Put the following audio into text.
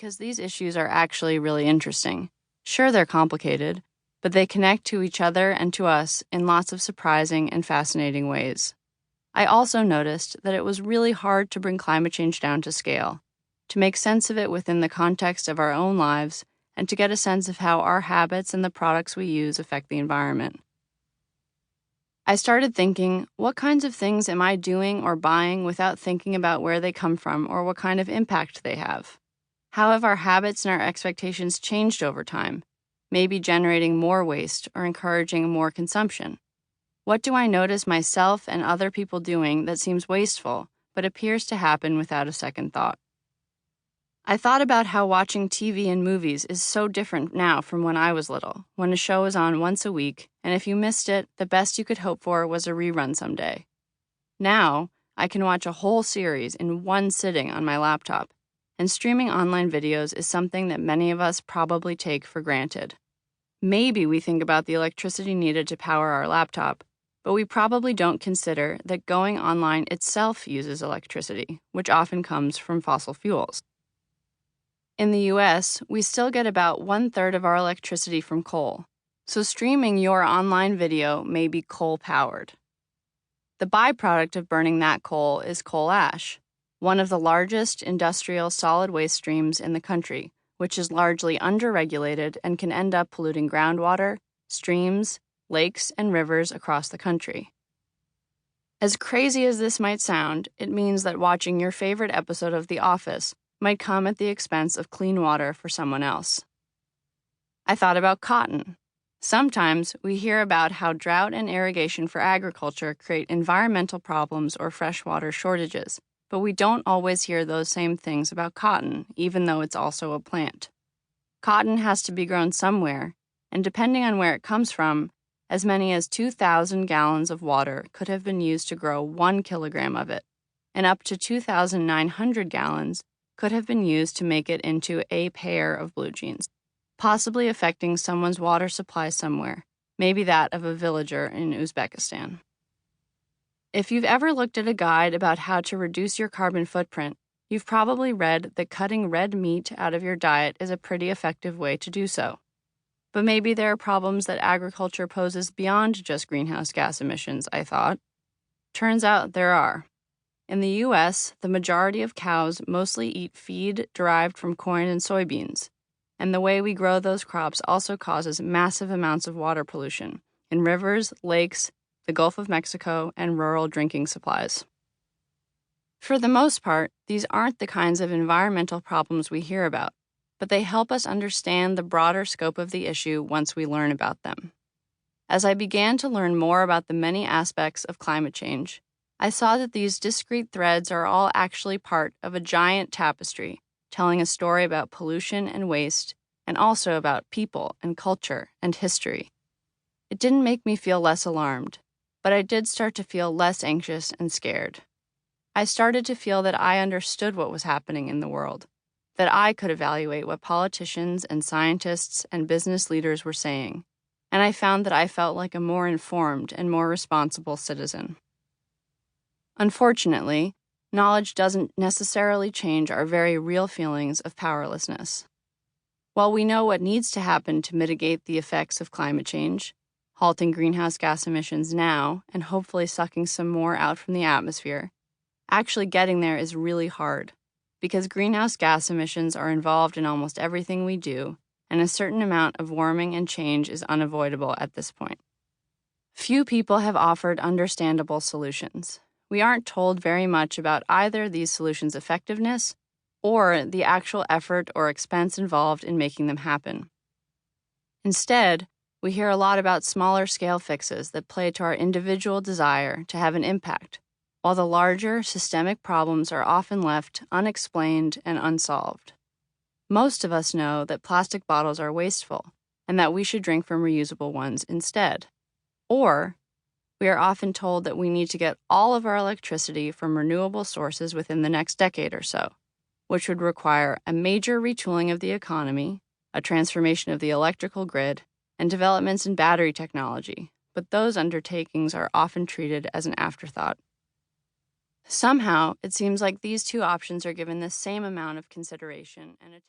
because these issues are actually really interesting. Sure, they're complicated, but they connect to each other and to us in lots of surprising and fascinating ways. I also noticed that it was really hard to bring climate change down to scale, to make sense of it within the context of our own lives, and to get a sense of how our habits and the products we use affect the environment. I started thinking, what kinds of things am I doing or buying without thinking about where they come from or what kind of impact they have? How have our habits and our expectations changed over time, maybe generating more waste or encouraging more consumption? What do I notice myself and other people doing that seems wasteful, but appears to happen without a second thought? I thought about how watching TV and movies is so different now from when I was little, when a show was on once a week, and if you missed it, the best you could hope for was a rerun someday. Now, I can watch a whole series in one sitting on my laptop, and streaming online videos is something that many of us probably take for granted. Maybe we think about the electricity needed to power our laptop, but we probably don't consider that going online itself uses electricity, which often comes from fossil fuels. In the US, we still get about 1/3 of our electricity from coal, so streaming your online video may be coal-powered. The byproduct of burning that coal is coal ash, one of the largest industrial solid waste streams in the country, which is largely underregulated and can end up polluting groundwater, streams, lakes, and rivers across the country. As crazy as this might sound, it means that watching your favorite episode of The Office might come at the expense of clean water for someone else. I thought about cotton. Sometimes we hear about how drought and irrigation for agriculture create environmental problems or freshwater shortages, but we don't always hear those same things about cotton, even though it's also a plant. Cotton has to be grown somewhere, and depending on where it comes from, as many as 2,000 gallons of water could have been used to grow 1 kilogram of it, and up to 2,900 gallons could have been used to make it into a pair of blue jeans, possibly affecting someone's water supply somewhere, maybe that of a villager in Uzbekistan. If you've ever looked at a guide about how to reduce your carbon footprint, you've probably read that cutting red meat out of your diet is a pretty effective way to do so. But maybe there are problems that agriculture poses beyond just greenhouse gas emissions, I thought. Turns out there are. In the US, the majority of cows mostly eat feed derived from corn and soybeans, and the way we grow those crops also causes massive amounts of water pollution in rivers, lakes, the Gulf of Mexico, and rural drinking supplies. For the most part, these aren't the kinds of environmental problems we hear about, but they help us understand the broader scope of the issue once we learn about them. As I began to learn more about the many aspects of climate change, I saw that these discrete threads are all actually part of a giant tapestry, telling a story about pollution and waste, and also about people and culture and history. It didn't make me feel less alarmed, but I did start to feel less anxious and scared. I started to feel that I understood what was happening in the world, that I could evaluate what politicians and scientists and business leaders were saying, and I found that I felt like a more informed and more responsible citizen. Unfortunately, knowledge doesn't necessarily change our very real feelings of powerlessness. While we know what needs to happen to mitigate the effects of climate change, halting greenhouse gas emissions now and hopefully sucking some more out from the atmosphere, actually getting there is really hard, because greenhouse gas emissions are involved in almost everything we do, and a certain amount of warming and change is unavoidable at this point. Few people have offered understandable solutions. We aren't told very much about either these solutions' effectiveness or the actual effort or expense involved in making them happen. Instead, we hear a lot about smaller-scale fixes that play to our individual desire to have an impact, while the larger, systemic problems are often left unexplained and unsolved. Most of us know that plastic bottles are wasteful and that we should drink from reusable ones instead. Or, we are often told that we need to get all of our electricity from renewable sources within the next decade or so, which would require a major retooling of the economy, a transformation of the electrical grid, and developments in battery technology, but those undertakings are often treated as an afterthought. Somehow, it seems like these two options are given the same amount of consideration and attention.